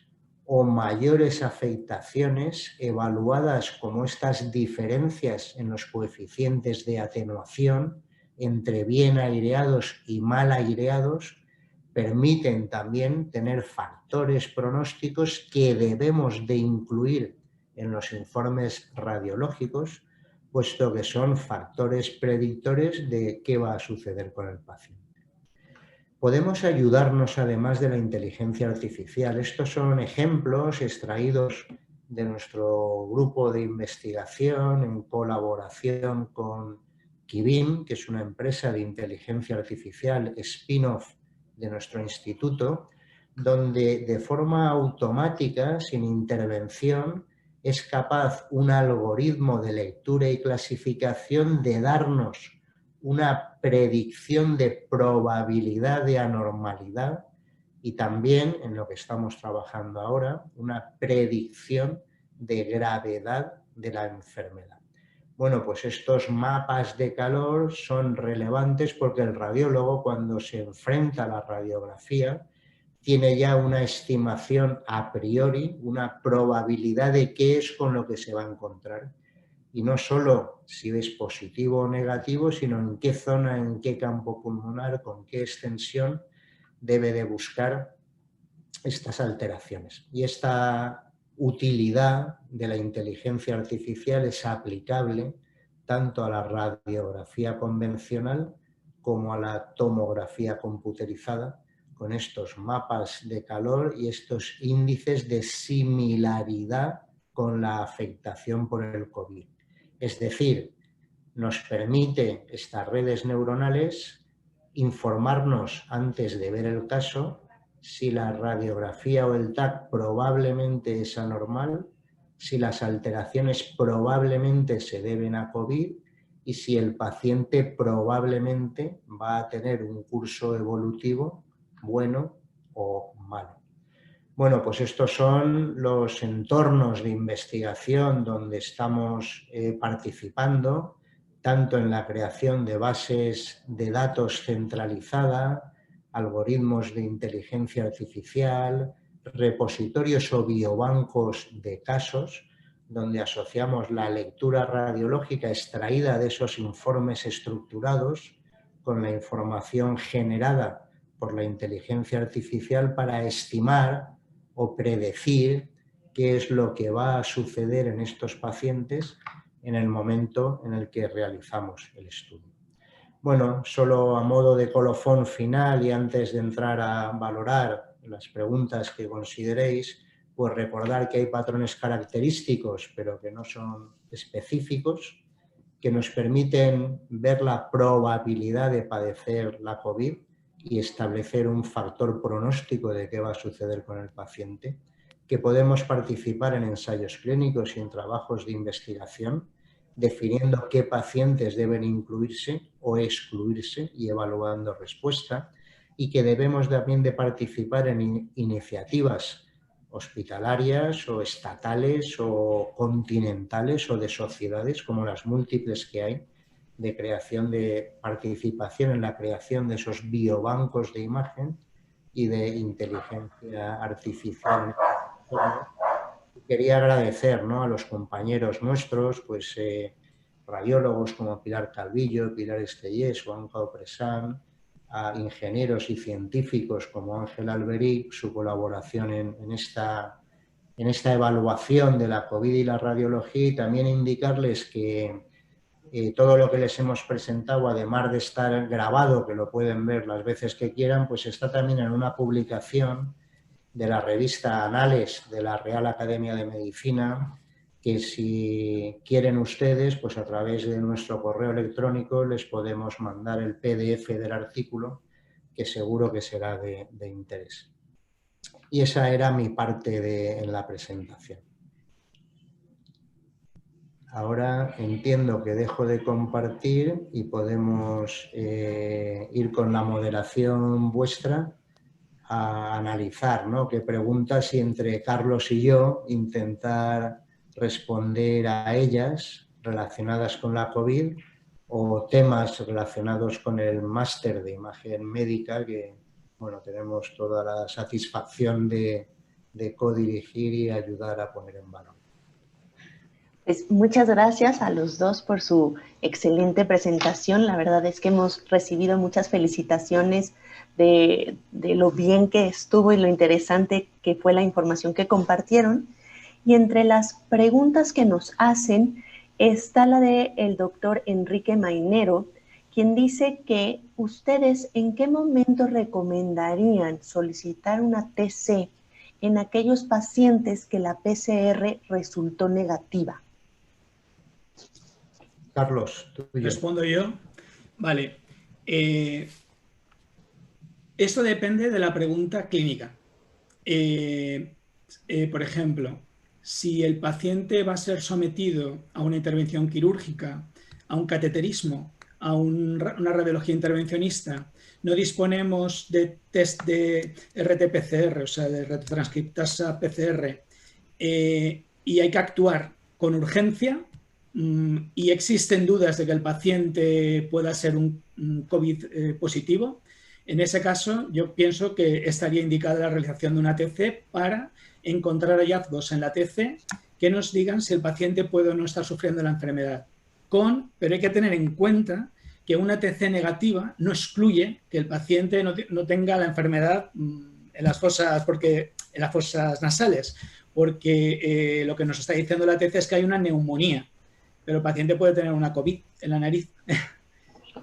o mayores afectaciones, evaluadas como estas diferencias en los coeficientes de atenuación entre bien aireados y mal aireados, permiten también tener factores pronósticos que debemos de incluir en los informes radiológicos, puesto que son factores predictores de qué va a suceder con el paciente. Podemos ayudarnos además de la inteligencia artificial. Estos son ejemplos extraídos de nuestro grupo de investigación en colaboración con Kibim, que es una empresa de inteligencia artificial spin-off de nuestro instituto, donde de forma automática, sin intervención, es capaz un algoritmo de lectura y clasificación de darnos una predicción de probabilidad de anormalidad y también, en lo que estamos trabajando ahora, una predicción de gravedad de la enfermedad. Bueno, pues estos mapas de calor son relevantes porque el radiólogo, cuando se enfrenta a la radiografía, tiene ya una estimación a priori, una probabilidad de qué es con lo que se va a encontrar. Y no solo si es positivo o negativo, sino en qué zona, en qué campo pulmonar, con qué extensión debe de buscar estas alteraciones. Y esta utilidad de la inteligencia artificial es aplicable tanto a la radiografía convencional como a la tomografía computerizada, con estos mapas de calor y estos índices de similaridad con la afectación por el COVID. Es decir, nos permite estas redes neuronales informarnos antes de ver el caso si la radiografía o el TAC probablemente es anormal, si las alteraciones probablemente se deben a COVID y si el paciente probablemente va a tener un curso evolutivo bueno o malo. Bueno, pues estos son los entornos de investigación donde estamos participando, tanto en la creación de bases de datos centralizada, algoritmos de inteligencia artificial, repositorios o biobancos de casos, donde asociamos la lectura radiológica extraída de esos informes estructurados con la información generada por la inteligencia artificial para estimar o predecir qué es lo que va a suceder en estos pacientes en el momento en el que realizamos el estudio. Bueno, solo a modo de colofón final y antes de entrar a valorar las preguntas que consideréis, pues recordar que hay patrones característicos, pero que no son específicos, que nos permiten ver la probabilidad de padecer la COVID y establecer un factor pronóstico de qué va a suceder con el paciente, que podemos participar en ensayos clínicos y en trabajos de investigación, definiendo qué pacientes deben incluirse o excluirse y evaluando respuesta, y que debemos también de participar en iniciativas hospitalarias o estatales o continentales o de sociedades como las múltiples que hay de creación de participación en la creación de esos biobancos de imagen y de inteligencia artificial. Quería agradecer, ¿no?, a los compañeros nuestros, pues radiólogos como Pilar Calvillo, Pilar Estellés, Juan Caupresán, a ingenieros y científicos como Ángel Alberic, su colaboración en esta evaluación de la COVID y la radiología, y también indicarles que todo lo que les hemos presentado, además de estar grabado, que lo pueden ver las veces que quieran, pues está también en una publicación de la revista Anales de la Real Academia de Medicina, que si quieren ustedes, pues a través de nuestro correo electrónico les podemos mandar el PDF del artículo, que seguro que será de interés. Y esa era mi parte en la presentación. Ahora entiendo que dejo de compartir y podemos ir con la moderación vuestra a analizar, ¿no?, qué preguntas, y entre Carlos y yo intentar responder a ellas relacionadas con la COVID o temas relacionados con el máster de imagen médica que, bueno, tenemos toda la satisfacción de codirigir y ayudar a poner en valor. Pues muchas gracias a los dos por su excelente presentación. La verdad es que hemos recibido muchas felicitaciones de lo bien que estuvo y lo interesante que fue la información que compartieron. Y entre las preguntas que nos hacen está la del doctor Enrique Mainero, quien dice que ustedes en qué momento recomendarían solicitar una TC en aquellos pacientes que la PCR resultó negativa. Carlos, tú y yo. ¿Respondo yo? Vale. Esto depende de la pregunta clínica. Por ejemplo, si el paciente va a ser sometido a una intervención quirúrgica, a un cateterismo, a una radiología intervencionista, no disponemos de test de RT-PCR, o sea, de retrotranscriptasa PCR, y hay que actuar con urgencia, y existen dudas de que el paciente pueda ser un COVID positivo, en ese caso yo pienso que estaría indicada la realización de una TC para encontrar hallazgos en la TC que nos digan si el paciente puede o no estar sufriendo la enfermedad. Pero hay que tener en cuenta que una TC negativa no excluye que el paciente no tenga la enfermedad en las fosas nasales, porque lo que nos está diciendo la TC es que hay una neumonía, pero el paciente puede tener una COVID en la nariz.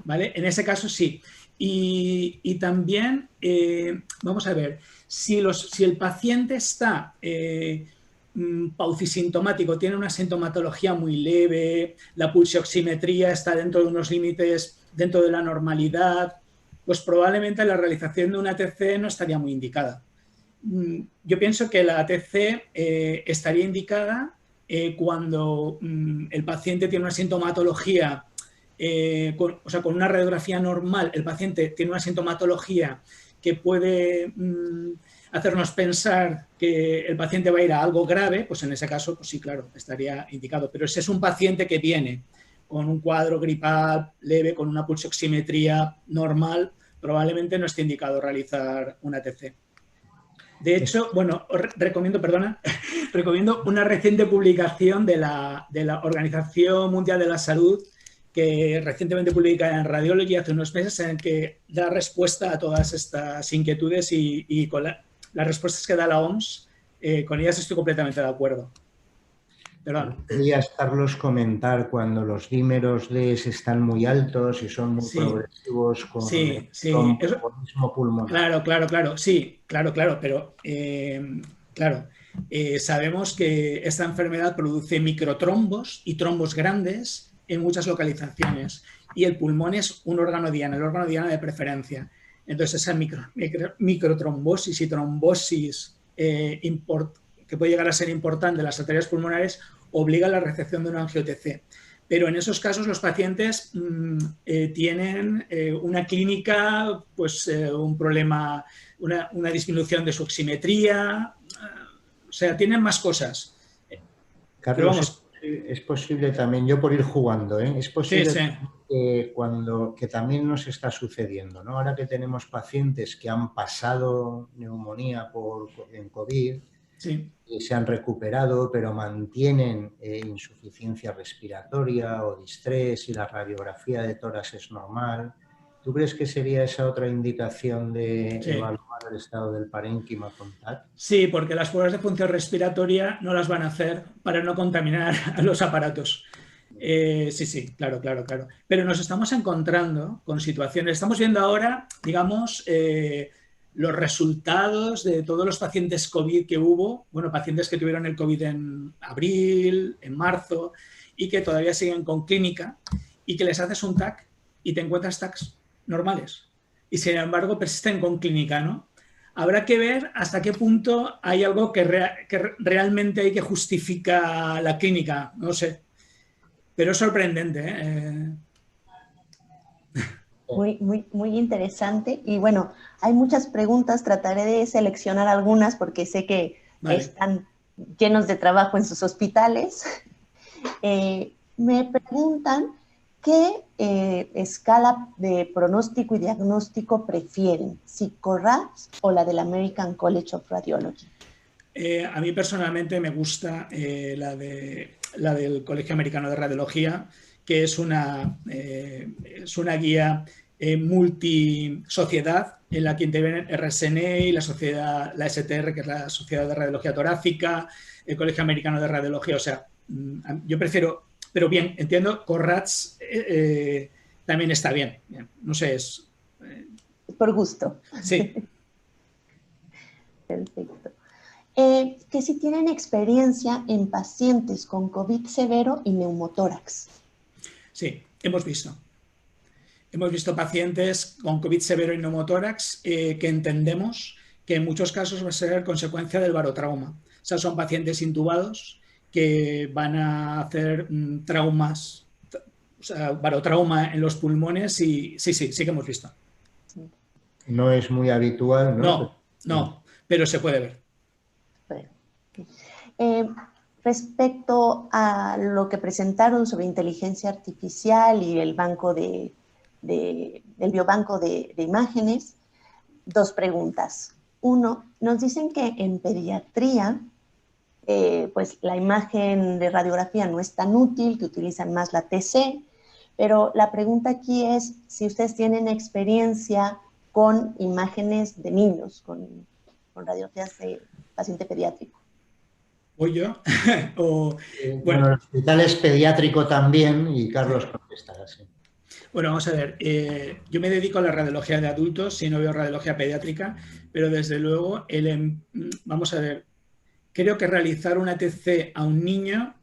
¿Vale? En ese caso sí. Y también, vamos a ver, si el paciente está paucisintomático, tiene una sintomatología muy leve, la pulsioximetría está dentro de unos límites, dentro de la normalidad, pues probablemente la realización de una ATC no estaría muy indicada. Yo pienso que la ATC estaría indicada cuando el paciente tiene una sintomatología, con una radiografía normal, el paciente tiene una sintomatología que puede hacernos pensar que el paciente va a ir a algo grave, pues en ese caso, pues sí, claro, estaría indicado. Pero ese es un paciente que viene con un cuadro gripal leve, con una pulsioximetría normal, probablemente no esté indicado realizar una ATC. De hecho, bueno, recomiendo una reciente publicación de la Organización Mundial de la Salud, que recientemente publicada en Radiology hace unos meses, en el que da respuesta a todas estas inquietudes y con las respuestas que da la OMS, con ellas estoy completamente de acuerdo. Perdón. Podrías, Carlos, comentar cuando los dímeros Ds están muy altos y son muy progresivos con el tromboembolismo pulmonar. Claro, sí, claro, pero sabemos que esta enfermedad produce microtrombos y trombos grandes en muchas localizaciones y el pulmón es un órgano diana, el órgano diana de preferencia. Entonces esa microtrombosis y trombosis que puede llegar a ser importante en las arterias pulmonares obliga a la recepción de una angio-TC. Pero en esos casos los pacientes tienen una clínica, pues un problema, una disminución de su oximetría, o sea, tienen más cosas. Carlos, vamos, es posible también, yo por ir jugando, es posible que también nos está sucediendo, ¿no? Ahora que tenemos pacientes que han pasado neumonía en COVID, y se han recuperado, pero mantienen insuficiencia respiratoria o distrés y la radiografía de tórax es normal. ¿Tú crees que sería esa otra indicación de evaluar el estado del parénquima con TAC? Sí, porque las pruebas de función respiratoria no las van a hacer para no contaminar a los aparatos. Sí, claro. Pero nos estamos encontrando con situaciones, estamos viendo ahora, digamos, los resultados de todos los pacientes COVID que hubo, bueno, pacientes que tuvieron el COVID en abril, en marzo, y que todavía siguen con clínica, y que les haces un TAC y te encuentras TACs normales. Y sin embargo persisten con clínica, ¿no? Habrá que ver hasta qué punto hay algo que realmente hay que justifica la clínica, no sé. Pero es sorprendente, ¿eh? Muy interesante. Y bueno, hay muchas preguntas, trataré de seleccionar algunas porque sé que están llenos de trabajo en sus hospitales. Me preguntan qué escala de pronóstico y diagnóstico prefieren, si CORRADS o la del American College of Radiology. A mí personalmente me gusta la del Colegio Americano de Radiología, que es una guía multisociedad en la que intervienen RSNA y la STR, que es la Sociedad de Radiología Torácica, el Colegio Americano de Radiología. O sea, yo prefiero, pero bien, entiendo, CORRADS también está bien. No sé, es... Por gusto. Sí. Perfecto. Que si tienen experiencia en pacientes con COVID severo y neumotórax. Sí, hemos visto. Hemos visto pacientes con COVID severo y neumotórax que entendemos que en muchos casos va a ser consecuencia del barotrauma. O sea, son pacientes intubados que van a hacer traumas, o sea, barotrauma en los pulmones y sí que hemos visto. No es muy habitual, ¿no? No, pero se puede ver. Respecto a lo que presentaron sobre inteligencia artificial y el banco el biobanco de imágenes, dos preguntas. Uno, nos dicen que en pediatría, pues la imagen de radiografía no es tan útil, que utilizan más la TC, pero la pregunta aquí es si ustedes tienen experiencia con imágenes de niños, con radiografías de paciente pediátrico. ¿Voy yo? Bueno, el hospital es pediátrico también y Carlos contestará, sí. Bueno, vamos a ver, yo me dedico a la radiología de adultos, si no veo radiología pediátrica, pero desde luego, vamos a ver, creo que realizar una TC a un niño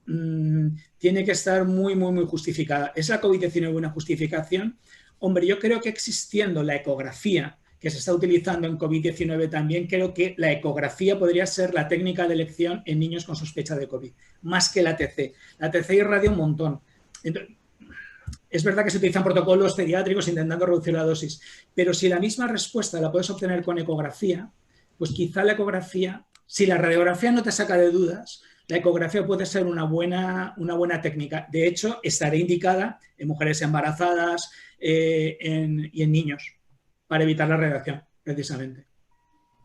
tiene que estar muy, muy, muy justificada. ¿Es la COVID-19 una justificación? Hombre, yo creo que existiendo la ecografía, que se está utilizando en COVID-19 también, creo que la ecografía podría ser la técnica de elección en niños con sospecha de COVID, más que la TC. La TC irradia un montón. Entonces, es verdad que se utilizan protocolos pediátricos intentando reducir la dosis, pero si la misma respuesta la puedes obtener con ecografía, pues quizá la ecografía, si la radiografía no te saca de dudas, la ecografía puede ser una buena técnica. De hecho, estará indicada en mujeres embarazadas y en niños para evitar la radiación, precisamente.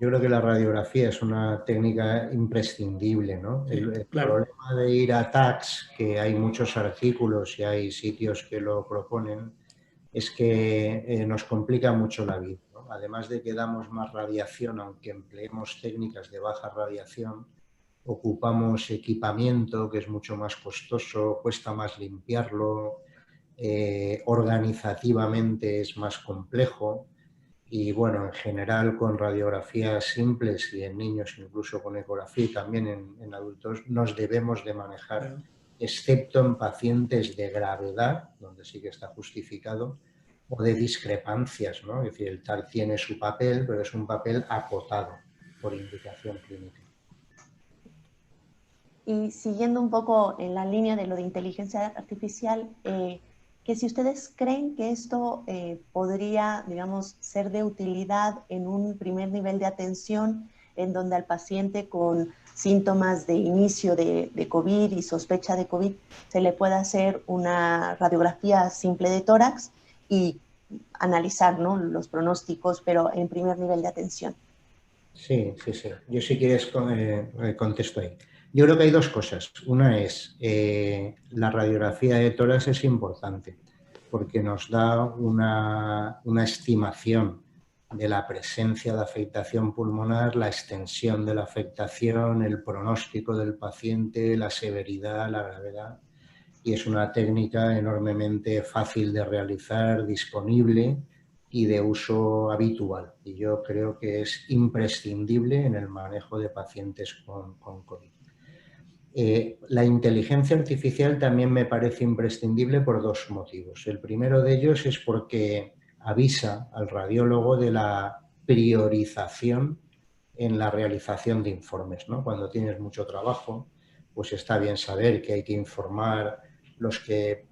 Yo creo que la radiografía es una técnica imprescindible, ¿no? Sí, El claro. problema de ir a TACS, que hay muchos artículos y hay sitios que lo proponen, es que nos complica mucho la vida, ¿no? Además de que damos más radiación, aunque empleemos técnicas de baja radiación, ocupamos equipamiento que es mucho más costoso, cuesta más limpiarlo, organizativamente es más complejo. Y bueno, en general con radiografías simples y en niños incluso con ecografía y también en adultos nos debemos de manejar, Claro. excepto en pacientes de gravedad, donde sí que está justificado, o de discrepancias, ¿no? Es decir, el TAC tiene su papel, pero es un papel acotado por indicación clínica. Y siguiendo un poco en la línea de lo de inteligencia artificial, que si ustedes creen que esto podría, digamos, ser de utilidad en un primer nivel de atención, en donde al paciente con síntomas de inicio de COVID y sospecha de COVID se le pueda hacer una radiografía simple de tórax y analizar, ¿no?, los pronósticos, pero en primer nivel de atención. Sí, sí, sí. Yo si quieres contesto ahí. Yo creo que hay dos cosas. Una es, la radiografía de tórax es importante porque nos da una estimación de la presencia de afectación pulmonar, la extensión de la afectación, el pronóstico del paciente, la severidad, la gravedad. Y es una técnica enormemente fácil de realizar, disponible y de uso habitual. Y yo creo que es imprescindible en el manejo de pacientes con COVID. La inteligencia artificial también me parece imprescindible por dos motivos. El primero de ellos es porque avisa al radiólogo de la priorización en la realización de informes, ¿no? Cuando tienes mucho trabajo, pues está bien saber que hay que informar los que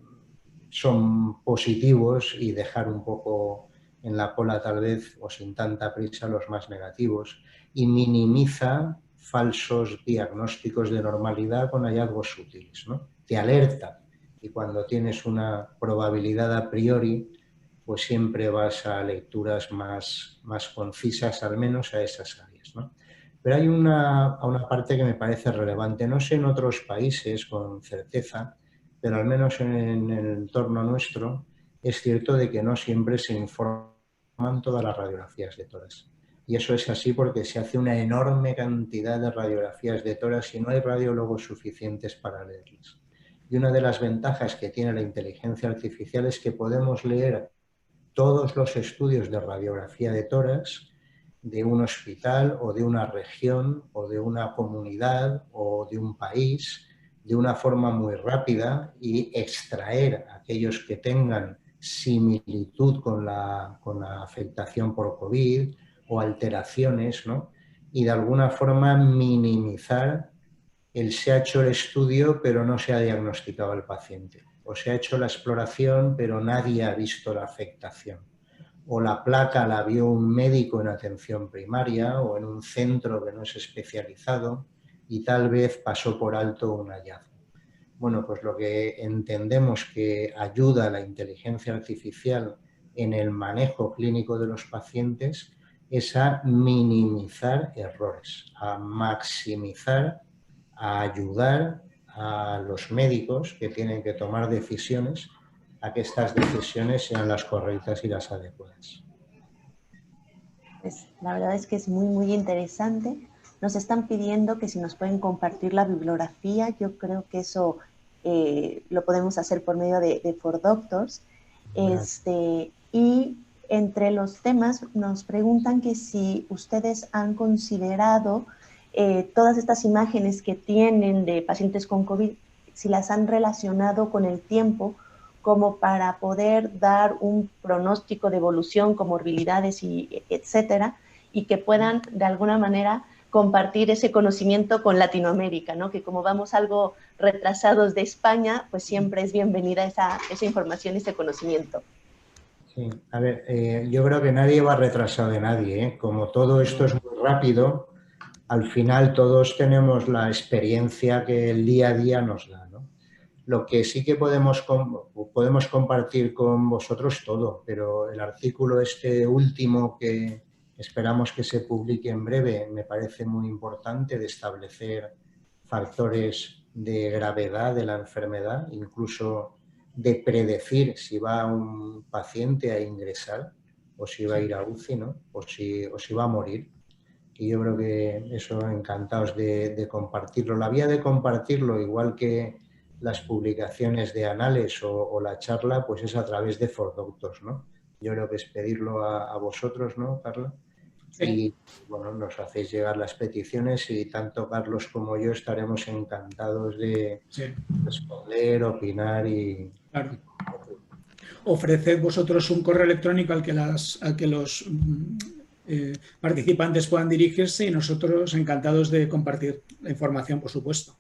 son positivos y dejar un poco en la cola tal vez o sin tanta prisa los más negativos, y minimiza falsos diagnósticos de normalidad con hallazgos sutiles, ¿no? Te alerta y cuando tienes una probabilidad a priori, pues siempre vas a lecturas más concisas, al menos a esas áreas, ¿no? Pero hay una parte que me parece relevante, no sé en otros países con certeza, pero al menos en el entorno nuestro es cierto de que no siempre se informan todas las radiografías de tórax. Y eso es así porque se hace una enorme cantidad de radiografías de tórax y no hay radiólogos suficientes para leerlas. Y una de las ventajas que tiene la inteligencia artificial es que podemos leer todos los estudios de radiografía de tórax de un hospital o de una región o de una comunidad o de un país de una forma muy rápida y extraer aquellos que tengan similitud con la afectación por COVID o alteraciones, ¿no? Y de alguna forma minimizar el se ha hecho el estudio pero no se ha diagnosticado al paciente, o se ha hecho la exploración pero nadie ha visto la afectación, o la placa la vio un médico en atención primaria o en un centro que no es especializado y tal vez pasó por alto un hallazgo. Bueno, pues lo que entendemos que ayuda a la inteligencia artificial en el manejo clínico de los pacientes es a minimizar errores, a maximizar, a ayudar a los médicos que tienen que tomar decisiones a que estas decisiones sean las correctas y las adecuadas. Pues, la verdad es que es muy, muy interesante. Nos están pidiendo que si nos pueden compartir la bibliografía. Yo creo que eso lo podemos hacer por medio de 4Doctors. Y entre los temas nos preguntan que si ustedes han considerado todas estas imágenes que tienen de pacientes con COVID, si las han relacionado con el tiempo, como para poder dar un pronóstico de evolución, comorbilidades, y etcétera, y que puedan de alguna manera compartir ese conocimiento con Latinoamérica, ¿no? Que como vamos algo retrasados de España, pues siempre es bienvenida esa información, ese conocimiento. Sí, a ver, yo creo que nadie va retrasado de nadie, ¿eh? Como todo esto es muy rápido, al final todos tenemos la experiencia que el día a día nos da, ¿no? Lo que sí que podemos compartir con vosotros todo, pero el artículo este último que esperamos que se publique en breve me parece muy importante, de establecer factores de gravedad de la enfermedad, incluso de predecir si va un paciente a ingresar o si va a ir a UCI, ¿no? o si va a morir. Y yo creo que eso, encantados de compartirlo. La vía de compartirlo, igual que las publicaciones de Anales o la charla, pues es a través de 4Doctors, ¿no? Yo creo que es pedirlo a vosotros, ¿no, Carla? Sí. Y bueno, nos hacéis llegar las peticiones y tanto Carlos como yo estaremos encantados de responder, opinar y... Claro. Ofreced vosotros un correo electrónico al que los participantes puedan dirigirse y nosotros encantados de compartir la información, por supuesto.